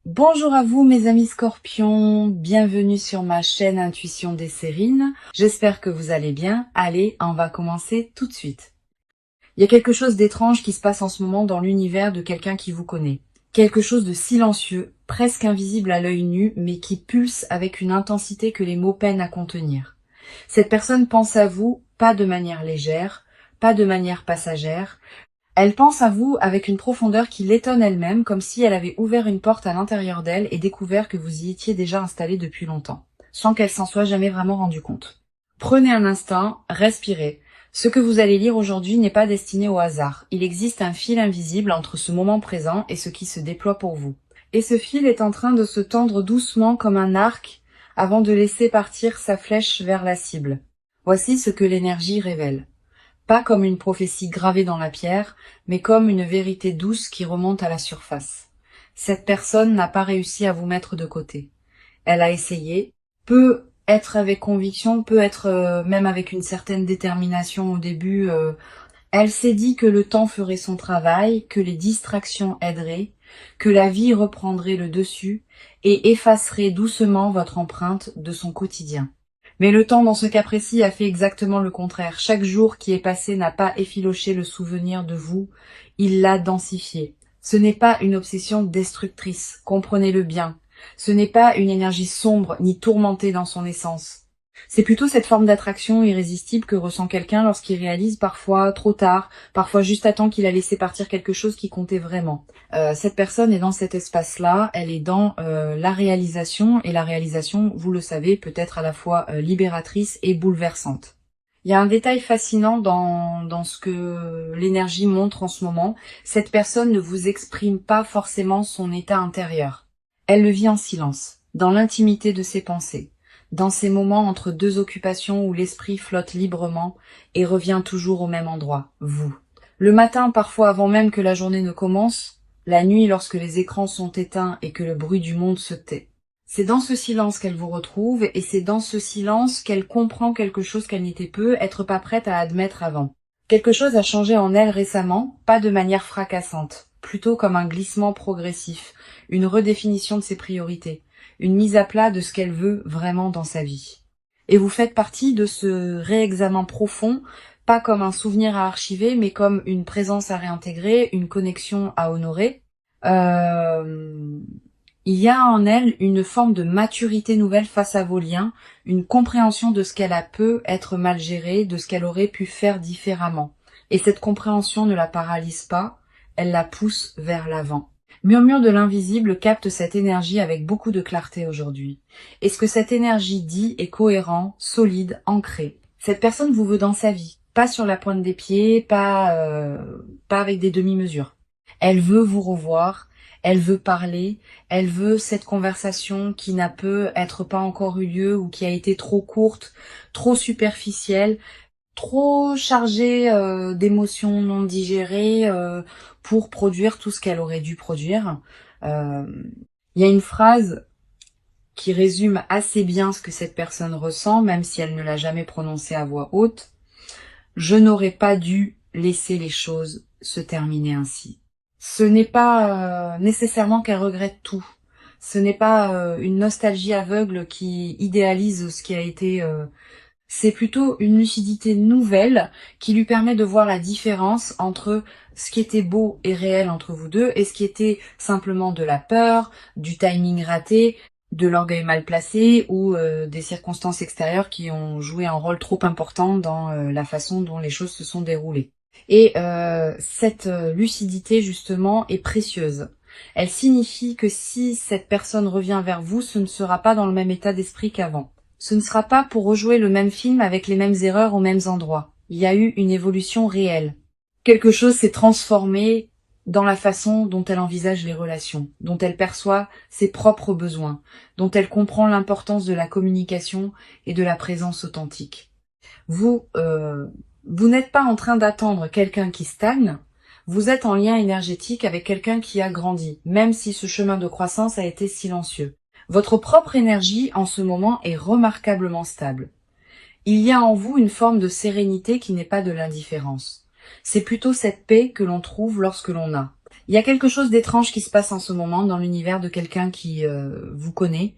Bonjour à vous mes amis scorpions, bienvenue sur ma chaîne Intuition des Sérines. J'espère que vous allez bien. Allez, on va commencer tout de suite. Il y a quelque chose d'étrange qui se passe en ce moment dans l'univers de quelqu'un qui vous connaît. Quelque chose de silencieux, presque invisible à l'œil nu, mais qui pulse avec une intensité que les mots peinent à contenir. Cette personne pense à vous, pas de manière légère, pas de manière passagère. Elle pense à vous avec une profondeur qui l'étonne elle-même, comme si elle avait ouvert une porte à l'intérieur d'elle et découvert que vous y étiez déjà installé depuis longtemps, sans qu'elle s'en soit jamais vraiment rendue compte. Prenez un instant, respirez. Ce que vous allez lire aujourd'hui n'est pas destiné au hasard. Il existe un fil invisible entre ce moment présent et ce qui se déploie pour vous. Et ce fil est en train de se tendre doucement comme un arc avant de laisser partir sa flèche vers la cible. Voici ce que l'énergie révèle. Pas comme une prophétie gravée dans la pierre, mais comme une vérité douce qui remonte à la surface. Cette personne n'a pas réussi à vous mettre de côté. Elle a essayé, peut être avec conviction, peut être même avec une certaine détermination au début. Elle s'est dit que le temps ferait son travail, que les distractions aideraient, que la vie reprendrait le dessus et effacerait doucement votre empreinte de son quotidien. Mais le temps dans ce cas précis a fait exactement le contraire. Chaque jour qui est passé n'a pas effiloché le souvenir de vous, il l'a densifié. Ce n'est pas une obsession destructrice, comprenez-le bien. Ce n'est pas une énergie sombre ni tourmentée dans son essence. C'est plutôt cette forme d'attraction irrésistible que ressent quelqu'un lorsqu'il réalise parfois trop tard, parfois juste à temps qu'il a laissé partir quelque chose qui comptait vraiment. Cette personne est dans cet espace-là, elle est dans la réalisation, et la réalisation, vous le savez, peut être à la fois libératrice et bouleversante. Il y a un détail fascinant dans ce que l'énergie montre en ce moment. Cette personne ne vous exprime pas forcément son état intérieur. Elle le vit en silence, dans l'intimité de ses pensées, dans ces moments entre deux occupations où l'esprit flotte librement et revient toujours au même endroit, vous. Le matin, parfois avant même que la journée ne commence, la nuit lorsque les écrans sont éteints et que le bruit du monde se tait. C'est dans ce silence qu'elle vous retrouve et c'est dans ce silence qu'elle comprend quelque chose qu'elle n'était peu être pas prête à admettre avant. Quelque chose a changé en elle récemment, pas de manière fracassante, plutôt comme un glissement progressif, une redéfinition de ses priorités, une mise à plat de ce qu'elle veut vraiment dans sa vie. Et vous faites partie de ce réexamen profond, pas comme un souvenir à archiver, mais comme une présence à réintégrer, une connexion à honorer. Il y a en elle une forme de maturité nouvelle face à vos liens, une compréhension de ce qu'elle a peut être mal géré, de ce qu'elle aurait pu faire différemment. Et cette compréhension ne la paralyse pas, elle la pousse vers l'avant. Murmure de l'invisible capte cette énergie avec beaucoup de clarté aujourd'hui. Et ce que cette énergie dit est cohérent, solide, ancré. Cette personne vous veut dans sa vie, pas sur la pointe des pieds, pas avec des demi-mesures. Elle veut vous revoir, elle veut parler, elle veut cette conversation qui n'a peut être pas encore eu lieu ou qui a été trop courte, trop superficielle, trop chargée d'émotions non digérées pour produire tout ce qu'elle aurait dû produire. Il y a une phrase qui résume assez bien ce que cette personne ressent, même si elle ne l'a jamais prononcée à voix haute. Je n'aurais pas dû laisser les choses se terminer ainsi. Ce n'est pas nécessairement qu'elle regrette tout. Ce n'est pas une nostalgie aveugle qui idéalise ce qui a été. C'est plutôt une lucidité nouvelle qui lui permet de voir la différence entre ce qui était beau et réel entre vous deux et ce qui était simplement de la peur, du timing raté, de l'orgueil mal placé ou des circonstances extérieures qui ont joué un rôle trop important dans la façon dont les choses se sont déroulées. Et cette lucidité, justement, est précieuse. Elle signifie que si cette personne revient vers vous, ce ne sera pas dans le même état d'esprit qu'avant. Ce ne sera pas pour rejouer le même film avec les mêmes erreurs aux mêmes endroits. Il y a eu une évolution réelle. Quelque chose s'est transformé dans la façon dont elle envisage les relations, dont elle perçoit ses propres besoins, dont elle comprend l'importance de la communication et de la présence authentique. Vous n'êtes pas en train d'attendre quelqu'un qui stagne, vous êtes en lien énergétique avec quelqu'un qui a grandi, même si ce chemin de croissance a été silencieux. Votre propre énergie en ce moment est remarquablement stable. Il y a en vous une forme de sérénité qui n'est pas de l'indifférence. C'est plutôt cette paix que l'on trouve lorsque l'on a. Il y a quelque chose d'étrange qui se passe en ce moment dans l'univers de quelqu'un qui vous connaît.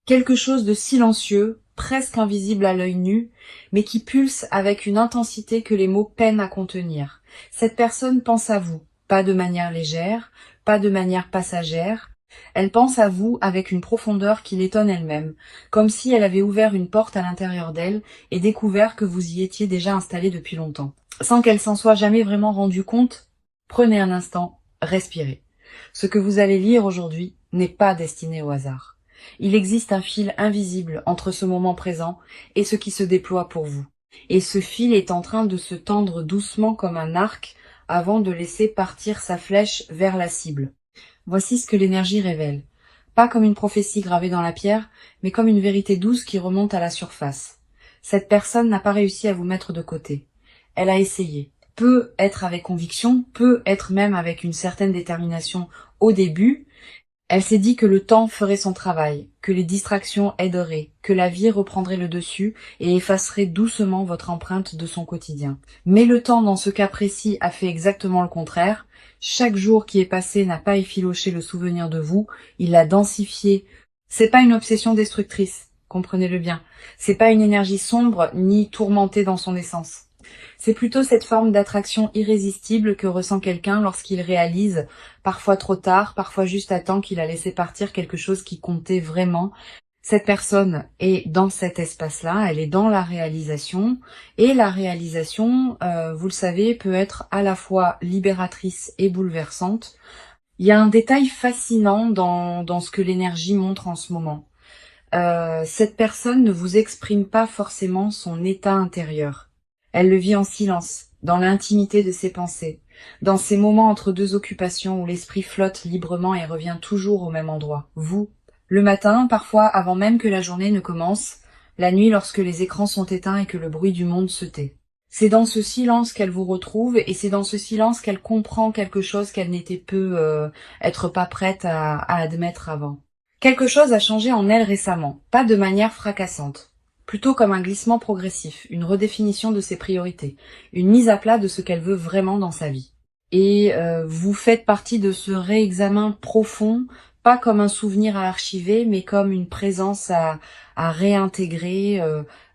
Quelque chose de silencieux, presque invisible à l'œil nu, mais qui pulse avec une intensité que les mots peinent à contenir. Cette personne pense à vous, pas de manière légère, pas de manière passagère. Elle pense à vous avec une profondeur qui l'étonne elle-même, comme si elle avait ouvert une porte à l'intérieur d'elle et découvert que vous y étiez déjà installé depuis longtemps. Sans qu'elle s'en soit jamais vraiment rendue compte, prenez un instant, respirez. Ce que vous allez lire aujourd'hui n'est pas destiné au hasard. Il existe un fil invisible entre ce moment présent et ce qui se déploie pour vous. Et ce fil est en train de se tendre doucement comme un arc avant de laisser partir sa flèche vers la cible. Voici ce que l'énergie révèle. Pas comme une prophétie gravée dans la pierre, mais comme une vérité douce qui remonte à la surface. Cette personne n'a pas réussi à vous mettre de côté. Elle a essayé. Peut être avec conviction, peut être même avec une certaine détermination au début. Elle s'est dit que le temps ferait son travail, que les distractions aideraient, que la vie reprendrait le dessus et effacerait doucement votre empreinte de son quotidien. Mais le temps, dans ce cas précis, a fait exactement le contraire. Chaque jour qui est passé n'a pas effiloché le souvenir de vous, il l'a densifié. C'est pas une obsession destructrice, comprenez-le bien. C'est pas une énergie sombre ni tourmentée dans son essence. C'est plutôt cette forme d'attraction irrésistible que ressent quelqu'un lorsqu'il réalise, parfois trop tard, parfois juste à temps qu'il a laissé partir quelque chose qui comptait vraiment. Cette personne est dans cet espace-là, elle est dans la réalisation, et la réalisation, vous le savez, peut être à la fois libératrice et bouleversante. Il y a un détail fascinant dans ce que l'énergie montre en ce moment. Cette personne ne vous exprime pas forcément son état intérieur. Elle le vit en silence, dans l'intimité de ses pensées, dans ces moments entre deux occupations où l'esprit flotte librement et revient toujours au même endroit, vous. Le matin, parfois avant même que la journée ne commence, la nuit lorsque les écrans sont éteints et que le bruit du monde se tait. C'est dans ce silence qu'elle vous retrouve et c'est dans ce silence qu'elle comprend quelque chose qu'elle n'était être pas prête à admettre avant. Quelque chose a changé en elle récemment, pas de manière fracassante. Plutôt comme un glissement progressif, une redéfinition de ses priorités, une mise à plat de ce qu'elle veut vraiment dans sa vie. Et vous faites partie de ce réexamen profond, pas comme un souvenir à archiver, mais comme une présence à réintégrer,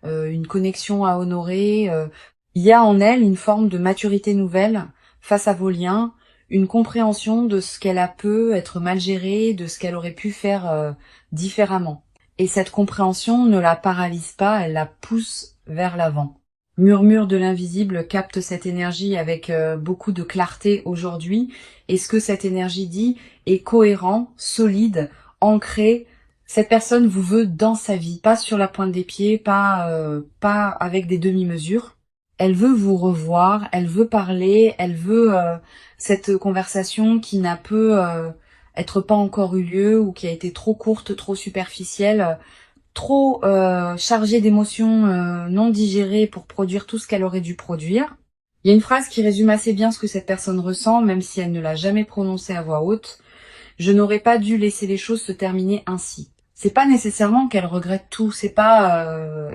une connexion à honorer. Il y a en elle une forme de maturité nouvelle face à vos liens, une compréhension de ce qu'elle a pu être mal géré, de ce qu'elle aurait pu faire différemment. Et cette compréhension ne la paralyse pas, elle la pousse vers l'avant. Murmure de l'invisible capte cette énergie avec beaucoup de clarté aujourd'hui. Et ce que cette énergie dit est cohérent, solide, ancré. Cette personne vous veut dans sa vie, pas sur la pointe des pieds, pas avec des demi-mesures. Elle veut vous revoir, elle veut parler, elle veut cette conversation qui n'a pu être pas encore eu lieu ou qui a été trop courte, trop superficielle, trop chargée d'émotions non digérées pour produire tout ce qu'elle aurait dû produire. Il y a une phrase qui résume assez bien ce que cette personne ressent, même si elle ne l'a jamais prononcée à voix haute. Je n'aurais pas dû laisser les choses se terminer ainsi. C'est pas nécessairement qu'elle regrette tout, c'est pas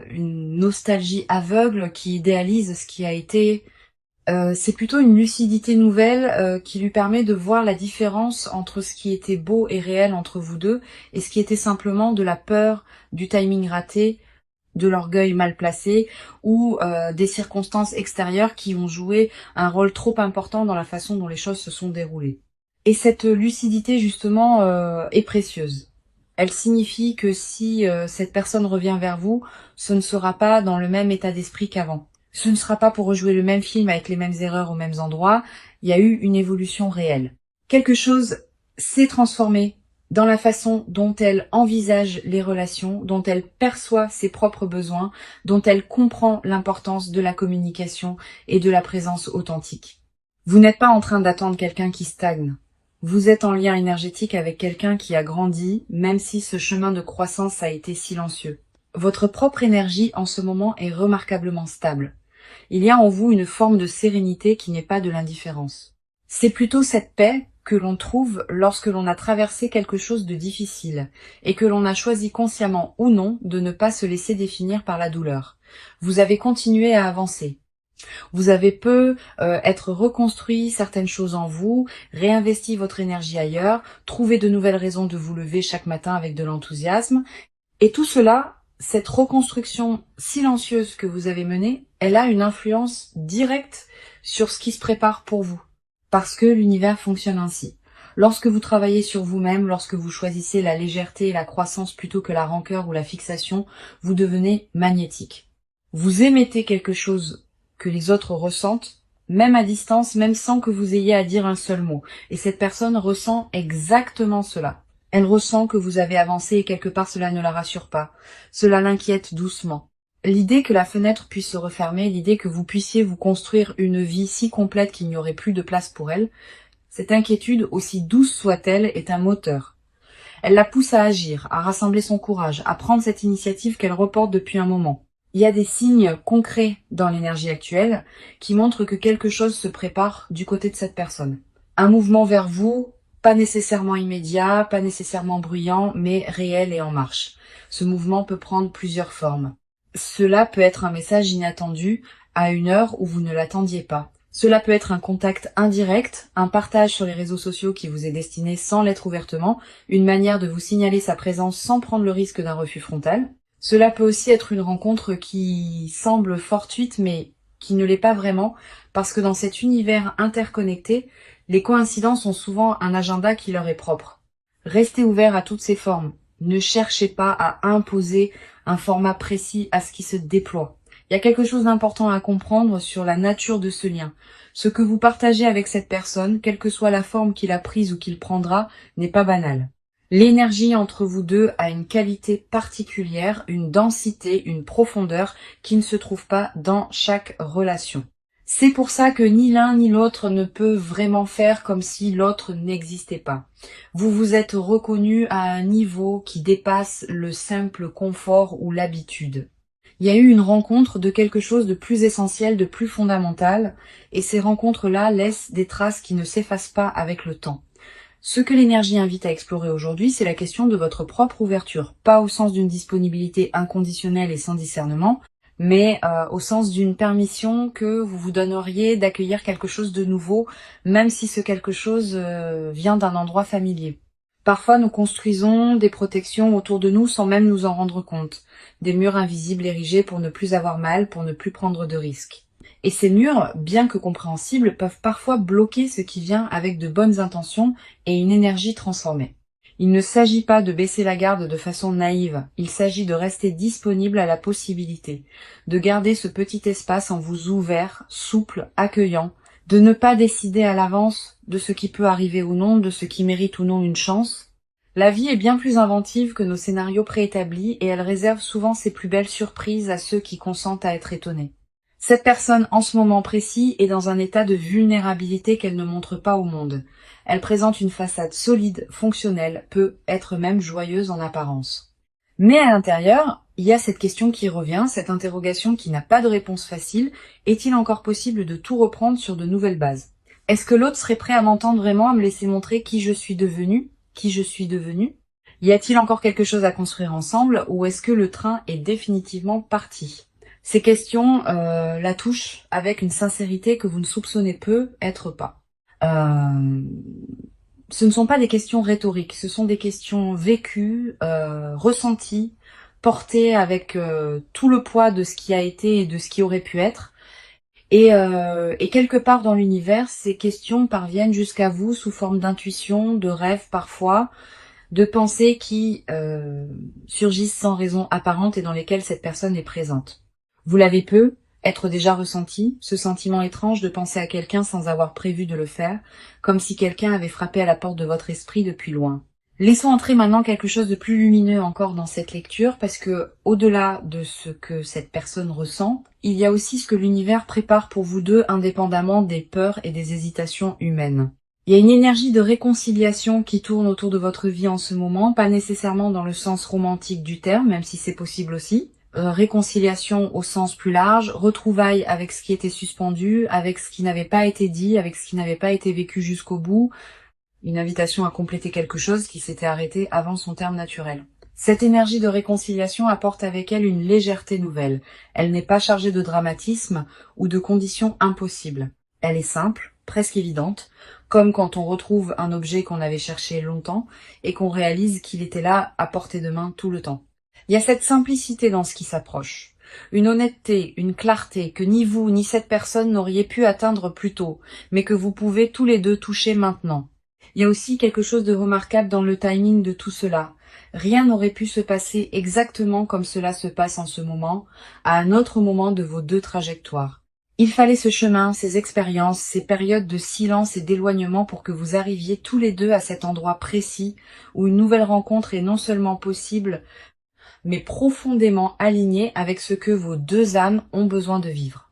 une nostalgie aveugle qui idéalise ce qui a été. C'est plutôt une lucidité nouvelle qui lui permet de voir la différence entre ce qui était beau et réel entre vous deux et ce qui était simplement de la peur, du timing raté, de l'orgueil mal placé ou des circonstances extérieures qui ont joué un rôle trop important dans la façon dont les choses se sont déroulées. Et cette lucidité justement est précieuse. Elle signifie que si cette personne revient vers vous, ce ne sera pas dans le même état d'esprit qu'avant. Ce ne sera pas pour rejouer le même film avec les mêmes erreurs aux mêmes endroits. Il y a eu une évolution réelle. Quelque chose s'est transformé dans la façon dont elle envisage les relations, dont elle perçoit ses propres besoins, dont elle comprend l'importance de la communication et de la présence authentique. Vous n'êtes pas en train d'attendre quelqu'un qui stagne. Vous êtes en lien énergétique avec quelqu'un qui a grandi, même si ce chemin de croissance a été silencieux. Votre propre énergie en ce moment est remarquablement stable. Il y a en vous une forme de sérénité qui n'est pas de l'indifférence. C'est plutôt cette paix que l'on trouve lorsque l'on a traversé quelque chose de difficile et que l'on a choisi consciemment ou non de ne pas se laisser définir par la douleur. Vous avez continué à avancer. Vous avez peu être reconstruit certaines choses en vous, réinvesti votre énergie ailleurs, trouvé de nouvelles raisons de vous lever chaque matin avec de l'enthousiasme. Et tout cela, cette reconstruction silencieuse que vous avez menée, elle a une influence directe sur ce qui se prépare pour vous. Parce que l'univers fonctionne ainsi. Lorsque vous travaillez sur vous-même, lorsque vous choisissez la légèreté et la croissance plutôt que la rancœur ou la fixation, vous devenez magnétique. Vous émettez quelque chose que les autres ressentent, même à distance, même sans que vous ayez à dire un seul mot. Et cette personne ressent exactement cela. Elle ressent que vous avez avancé et quelque part cela ne la rassure pas. Cela l'inquiète doucement. L'idée que la fenêtre puisse se refermer, l'idée que vous puissiez vous construire une vie si complète qu'il n'y aurait plus de place pour elle, cette inquiétude, aussi douce soit-elle, est un moteur. Elle la pousse à agir, à rassembler son courage, à prendre cette initiative qu'elle reporte depuis un moment. Il y a des signes concrets dans l'énergie actuelle qui montrent que quelque chose se prépare du côté de cette personne. Un mouvement vers vous, pas nécessairement immédiat, pas nécessairement bruyant, mais réel et en marche. Ce mouvement peut prendre plusieurs formes. Cela peut être un message inattendu à une heure où vous ne l'attendiez pas. Cela peut être un contact indirect, un partage sur les réseaux sociaux qui vous est destiné sans l'être ouvertement, une manière de vous signaler sa présence sans prendre le risque d'un refus frontal. Cela peut aussi être une rencontre qui semble fortuite mais qui ne l'est pas vraiment, parce que dans cet univers interconnecté, les coïncidences ont souvent un agenda qui leur est propre. Restez ouvert à toutes ces formes. Ne cherchez pas à imposer un format précis à ce qui se déploie. Il y a quelque chose d'important à comprendre sur la nature de ce lien. Ce que vous partagez avec cette personne, quelle que soit la forme qu'il a prise ou qu'il prendra, n'est pas banal. L'énergie entre vous deux a une qualité particulière, une densité, une profondeur qui ne se trouve pas dans chaque relation. C'est pour ça que ni l'un ni l'autre ne peut vraiment faire comme si l'autre n'existait pas. Vous vous êtes reconnus à un niveau qui dépasse le simple confort ou l'habitude. Il y a eu une rencontre de quelque chose de plus essentiel, de plus fondamental, et ces rencontres-là laissent des traces qui ne s'effacent pas avec le temps. Ce que l'énergie invite à explorer aujourd'hui, c'est la question de votre propre ouverture, pas au sens d'une disponibilité inconditionnelle et sans discernement, mais au sens d'une permission que vous vous donneriez d'accueillir quelque chose de nouveau, même si ce quelque chose vient d'un endroit familier. Parfois, nous construisons des protections autour de nous sans même nous en rendre compte, des murs invisibles érigés pour ne plus avoir mal, pour ne plus prendre de risques. Et ces murs, bien que compréhensibles, peuvent parfois bloquer ce qui vient avec de bonnes intentions et une énergie transformée. Il ne s'agit pas de baisser la garde de façon naïve, il s'agit de rester disponible à la possibilité, de garder ce petit espace en vous ouvert, souple, accueillant, de ne pas décider à l'avance de ce qui peut arriver ou non, de ce qui mérite ou non une chance. La vie est bien plus inventive que nos scénarios préétablis et elle réserve souvent ses plus belles surprises à ceux qui consentent à être étonnés. Cette personne, en ce moment précis, est dans un état de vulnérabilité qu'elle ne montre pas au monde. Elle présente une façade solide, fonctionnelle, peut être même joyeuse en apparence. Mais à l'intérieur, il y a cette question qui revient, cette interrogation qui n'a pas de réponse facile. Est-il encore possible de tout reprendre sur de nouvelles bases? Est-ce que l'autre serait prêt à m'entendre vraiment, à me laisser montrer qui je suis devenue, qui je suis devenue? Y a-t-il encore quelque chose à construire ensemble, ou est-ce que le train est définitivement parti? Ces questions la touchent avec une sincérité que vous ne soupçonnez peu être pas. Ce ne sont pas des questions rhétoriques, ce sont des questions vécues, ressenties, portées avec tout le poids de ce qui a été et de ce qui aurait pu être. Et quelque part dans l'univers, ces questions parviennent jusqu'à vous sous forme d'intuition, de rêves parfois, de pensées qui surgissent sans raison apparente et dans lesquelles cette personne est présente. Vous l'avez peu, être déjà ressenti, ce sentiment étrange de penser à quelqu'un sans avoir prévu de le faire, comme si quelqu'un avait frappé à la porte de votre esprit depuis loin. Laissons entrer maintenant quelque chose de plus lumineux encore dans cette lecture, parce que, au-delà de ce que cette personne ressent, il y a aussi ce que l'univers prépare pour vous deux indépendamment des peurs et des hésitations humaines. Il y a une énergie de réconciliation qui tourne autour de votre vie en ce moment, pas nécessairement dans le sens romantique du terme, même si c'est possible aussi. Réconciliation au sens plus large, retrouvailles avec ce qui était suspendu, avec ce qui n'avait pas été dit, avec ce qui n'avait pas été vécu jusqu'au bout, une invitation à compléter quelque chose qui s'était arrêté avant son terme naturel. Cette énergie de réconciliation apporte avec elle une légèreté nouvelle. Elle n'est pas chargée de dramatisme ou de conditions impossibles. Elle est simple, presque évidente, comme quand on retrouve un objet qu'on avait cherché longtemps et qu'on réalise qu'il était là à portée de main tout le temps. Il y a cette simplicité dans ce qui s'approche. Une honnêteté, une clarté que ni vous ni cette personne n'auriez pu atteindre plus tôt, mais que vous pouvez tous les deux toucher maintenant. Il y a aussi quelque chose de remarquable dans le timing de tout cela. Rien n'aurait pu se passer exactement comme cela se passe en ce moment, à un autre moment de vos deux trajectoires. Il fallait ce chemin, ces expériences, ces périodes de silence et d'éloignement pour que vous arriviez tous les deux à cet endroit précis où une nouvelle rencontre est non seulement possible, mais profondément alignée avec ce que vos deux âmes ont besoin de vivre.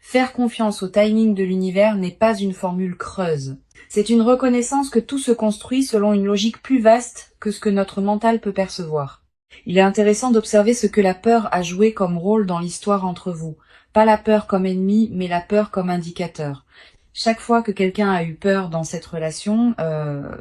Faire confiance au timing de l'univers n'est pas une formule creuse. C'est une reconnaissance que tout se construit selon une logique plus vaste que ce que notre mental peut percevoir. Il est intéressant d'observer ce que la peur a joué comme rôle dans l'histoire entre vous. Pas la peur comme ennemi, mais la peur comme indicateur. Chaque fois que quelqu'un a eu peur dans cette relation,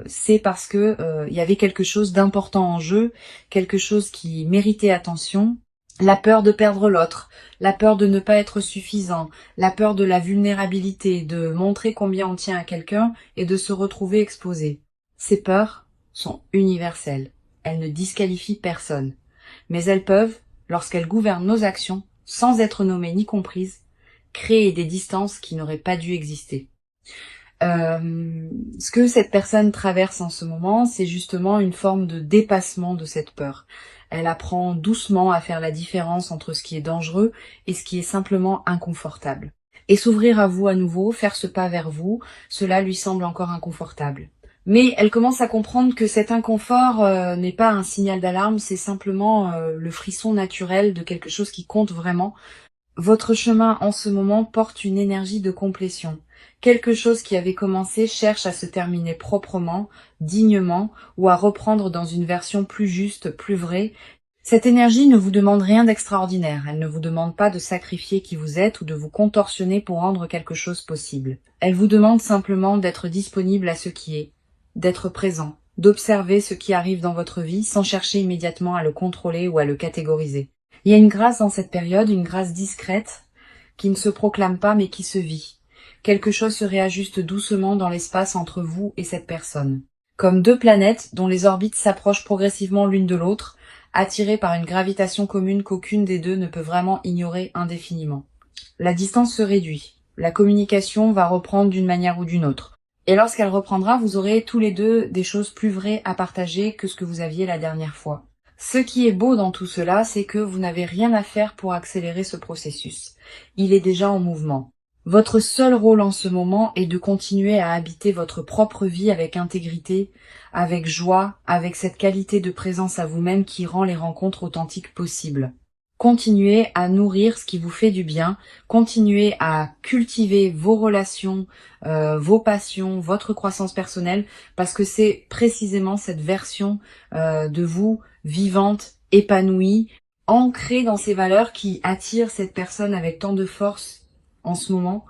c'est parce que il y avait quelque chose d'important en jeu, quelque chose qui méritait attention. La peur de perdre l'autre, la peur de ne pas être suffisant, la peur de la vulnérabilité, de montrer combien on tient à quelqu'un et de se retrouver exposé. Ces peurs sont universelles. Elles ne disqualifient personne. Mais elles peuvent, lorsqu'elles gouvernent nos actions, sans être nommées ni comprises, créer des distances qui n'auraient pas dû exister. Ce que cette personne traverse en ce moment, c'est justement une forme de dépassement de cette peur. Elle apprend doucement à faire la différence entre ce qui est dangereux et ce qui est simplement inconfortable. Et s'ouvrir à vous à nouveau, faire ce pas vers vous, cela lui semble encore inconfortable. Mais elle commence à comprendre que cet inconfort n'est pas un signal d'alarme, c'est simplement le frisson naturel de quelque chose qui compte vraiment. Votre chemin en ce moment porte une énergie de complétion. Quelque chose qui avait commencé cherche à se terminer proprement, dignement, ou à reprendre dans une version plus juste, plus vraie. Cette énergie ne vous demande rien d'extraordinaire, elle ne vous demande pas de sacrifier qui vous êtes ou de vous contorsionner pour rendre quelque chose possible. Elle vous demande simplement d'être disponible à ce qui est, d'être présent, d'observer ce qui arrive dans votre vie sans chercher immédiatement à le contrôler ou à le catégoriser. Il y a une grâce dans cette période, une grâce discrète, qui ne se proclame pas mais qui se vit. Quelque chose se réajuste doucement dans l'espace entre vous et cette personne. Comme deux planètes dont les orbites s'approchent progressivement l'une de l'autre, attirées par une gravitation commune qu'aucune des deux ne peut vraiment ignorer indéfiniment. La distance se réduit. La communication va reprendre d'une manière ou d'une autre. Et lorsqu'elle reprendra, vous aurez tous les deux des choses plus vraies à partager que ce que vous aviez la dernière fois. Ce qui est beau dans tout cela, c'est que vous n'avez rien à faire pour accélérer ce processus. Il est déjà en mouvement. Votre seul rôle en ce moment est de continuer à habiter votre propre vie avec intégrité, avec joie, avec cette qualité de présence à vous-même qui rend les rencontres authentiques possibles. Continuez à nourrir ce qui vous fait du bien, continuez à cultiver vos relations, vos passions, votre croissance personnelle, parce que c'est précisément cette version de vous vivante, épanouie, ancrée dans ces valeurs qui attire cette personne avec tant de force en ce moment.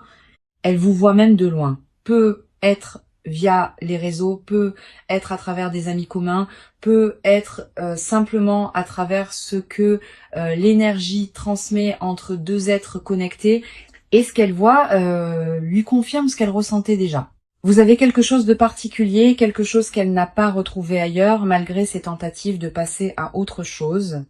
Elle vous voit même de loin. Peut être via les réseaux, peut être à travers des amis communs, peut être simplement à travers ce que l'énergie transmet entre deux êtres connectés. Et ce qu'elle voit lui confirme ce qu'elle ressentait déjà. Vous avez quelque chose de particulier, quelque chose qu'elle n'a pas retrouvé ailleurs, malgré ses tentatives de passer à autre chose,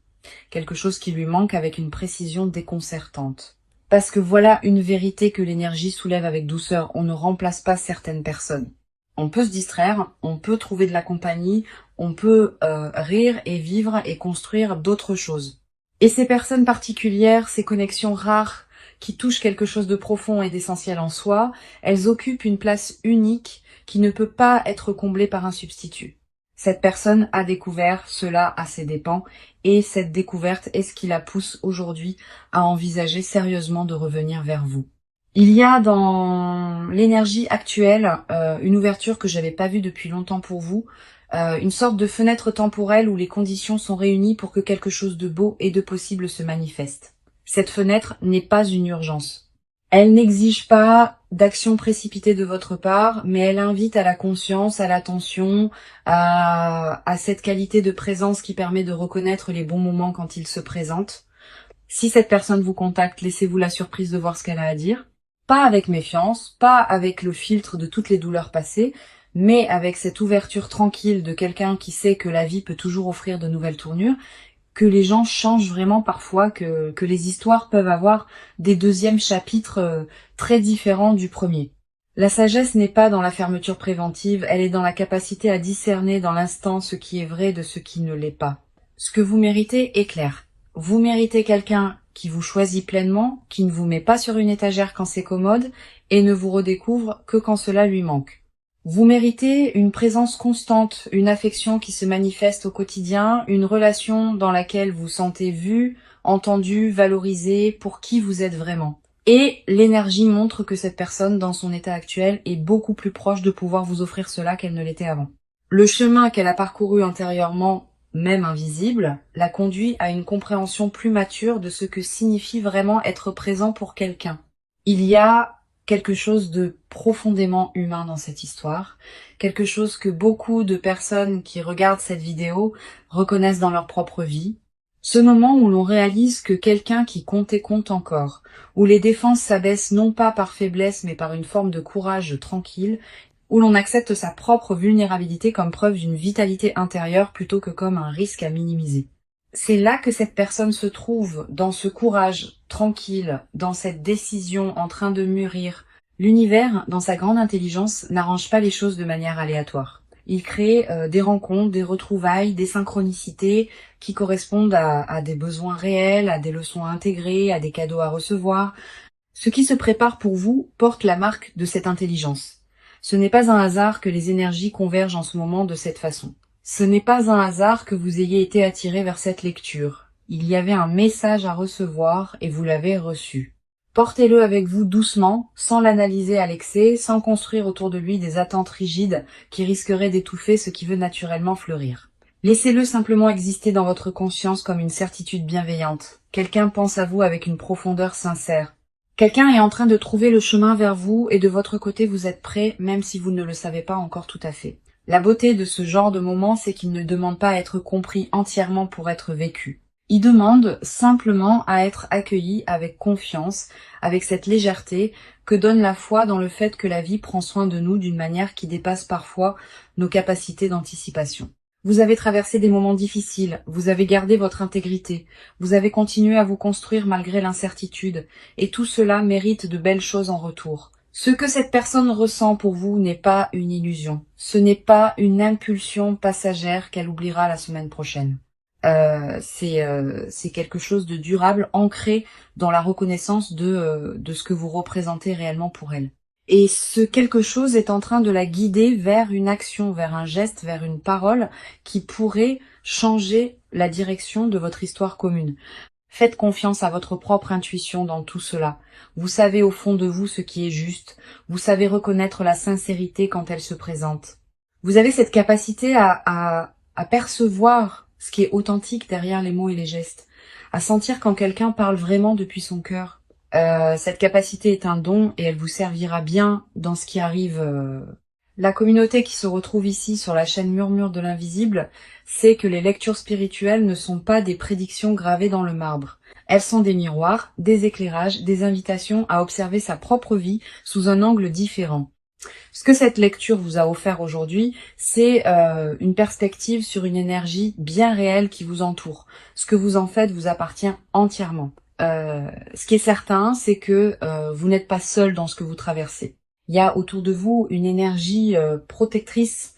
quelque chose qui lui manque avec une précision déconcertante. Parce que voilà une vérité que l'énergie soulève avec douceur, on ne remplace pas certaines personnes. On peut se distraire, on peut trouver de la compagnie, on peut rire et vivre et construire d'autres choses. Et ces personnes particulières, ces connexions rares, qui touchent quelque chose de profond et d'essentiel en soi, elles occupent une place unique qui ne peut pas être comblée par un substitut. Cette personne a découvert cela à ses dépens et cette découverte est ce qui la pousse aujourd'hui à envisager sérieusement de revenir vers vous. Il y a dans l'énergie actuelle une ouverture que j'avais pas vue depuis longtemps pour vous, une sorte de fenêtre temporelle où les conditions sont réunies pour que quelque chose de beau et de possible se manifeste. Cette fenêtre n'est pas une urgence. Elle n'exige pas d'action précipitée de votre part, mais elle invite à la conscience, à l'attention, à cette qualité de présence qui permet de reconnaître les bons moments quand ils se présentent. Si cette personne vous contacte, laissez-vous la surprise de voir ce qu'elle a à dire. Pas avec méfiance, pas avec le filtre de toutes les douleurs passées, mais avec cette ouverture tranquille de quelqu'un qui sait que la vie peut toujours offrir de nouvelles tournures, que les gens changent vraiment parfois, que les histoires peuvent avoir des deuxièmes chapitres très différents du premier. La sagesse n'est pas dans la fermeture préventive, elle est dans la capacité à discerner dans l'instant ce qui est vrai de ce qui ne l'est pas. Ce que vous méritez est clair. Vous méritez quelqu'un qui vous choisit pleinement, qui ne vous met pas sur une étagère quand c'est commode et ne vous redécouvre que quand cela lui manque. Vous méritez une présence constante, une affection qui se manifeste au quotidien, une relation dans laquelle vous sentez vu, entendu, valorisé pour qui vous êtes vraiment. Et l'énergie montre que cette personne, dans son état actuel, est beaucoup plus proche de pouvoir vous offrir cela qu'elle ne l'était avant. Le chemin qu'elle a parcouru intérieurement, même invisible, la conduit à une compréhension plus mature de ce que signifie vraiment être présent pour quelqu'un. Il y a quelque chose de profondément humain dans cette histoire, quelque chose que beaucoup de personnes qui regardent cette vidéo reconnaissent dans leur propre vie. Ce moment où l'on réalise que quelqu'un qui compte et compte encore, où les défenses s'abaissent non pas par faiblesse mais par une forme de courage tranquille, où l'on accepte sa propre vulnérabilité comme preuve d'une vitalité intérieure plutôt que comme un risque à minimiser. C'est là que cette personne se trouve, dans ce courage tranquille, dans cette décision en train de mûrir. L'univers, dans sa grande intelligence, n'arrange pas les choses de manière aléatoire. Il crée des rencontres, des retrouvailles, des synchronicités qui correspondent à des besoins réels, à des leçons à intégrer, à des cadeaux à recevoir. Ce qui se prépare pour vous porte la marque de cette intelligence. Ce n'est pas un hasard que les énergies convergent en ce moment de cette façon. Ce n'est pas un hasard que vous ayez été attiré vers cette lecture. Il y avait un message à recevoir et vous l'avez reçu. Portez-le avec vous doucement, sans l'analyser à l'excès, sans construire autour de lui des attentes rigides qui risqueraient d'étouffer ce qui veut naturellement fleurir. Laissez-le simplement exister dans votre conscience comme une certitude bienveillante. Quelqu'un pense à vous avec une profondeur sincère. Quelqu'un est en train de trouver le chemin vers vous et de votre côté vous êtes prêt, même si vous ne le savez pas encore tout à fait. La beauté de ce genre de moment, c'est qu'il ne demande pas à être compris entièrement pour être vécu. Il demande simplement à être accueilli avec confiance, avec cette légèreté que donne la foi dans le fait que la vie prend soin de nous d'une manière qui dépasse parfois nos capacités d'anticipation. Vous avez traversé des moments difficiles, vous avez gardé votre intégrité, vous avez continué à vous construire malgré l'incertitude, et tout cela mérite de belles choses en retour. Ce que cette personne ressent pour vous n'est pas une illusion, ce n'est pas une impulsion passagère qu'elle oubliera la semaine prochaine. C'est quelque chose de durable, ancré dans la reconnaissance de ce que vous représentez réellement pour elle. Et ce quelque chose est en train de la guider vers une action, vers un geste, vers une parole qui pourrait changer la direction de votre histoire commune. Faites confiance à votre propre intuition dans tout cela. Vous savez au fond de vous ce qui est juste. Vous savez reconnaître la sincérité quand elle se présente. Vous avez cette capacité à percevoir ce qui est authentique derrière les mots et les gestes. À sentir quand quelqu'un parle vraiment depuis son cœur. Cette capacité est un don et elle vous servira bien dans ce qui arrive. La communauté qui se retrouve ici sur la chaîne Murmure de l'Invisible sait que les lectures spirituelles ne sont pas des prédictions gravées dans le marbre. Elles sont des miroirs, des éclairages, des invitations à observer sa propre vie sous un angle différent. Ce que cette lecture vous a offert aujourd'hui, c'est une perspective sur une énergie bien réelle qui vous entoure. Ce que vous en faites vous appartient entièrement. Ce qui est certain, c'est que vous n'êtes pas seul dans ce que vous traversez. Il y a autour de vous une énergie protectrice,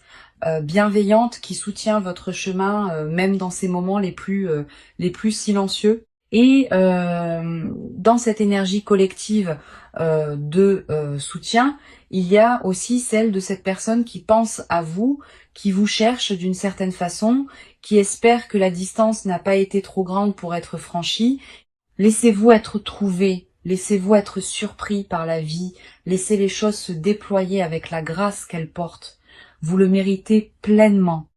bienveillante qui soutient votre chemin, même dans ces moments les plus silencieux. Et dans cette énergie collective de soutien, il y a aussi celle de cette personne qui pense à vous, qui vous cherche d'une certaine façon, qui espère que la distance n'a pas été trop grande pour être franchie. Laissez-vous être trouvé, laissez-vous être surpris par la vie, laissez les choses se déployer avec la grâce qu'elles portent. Vous le méritez pleinement.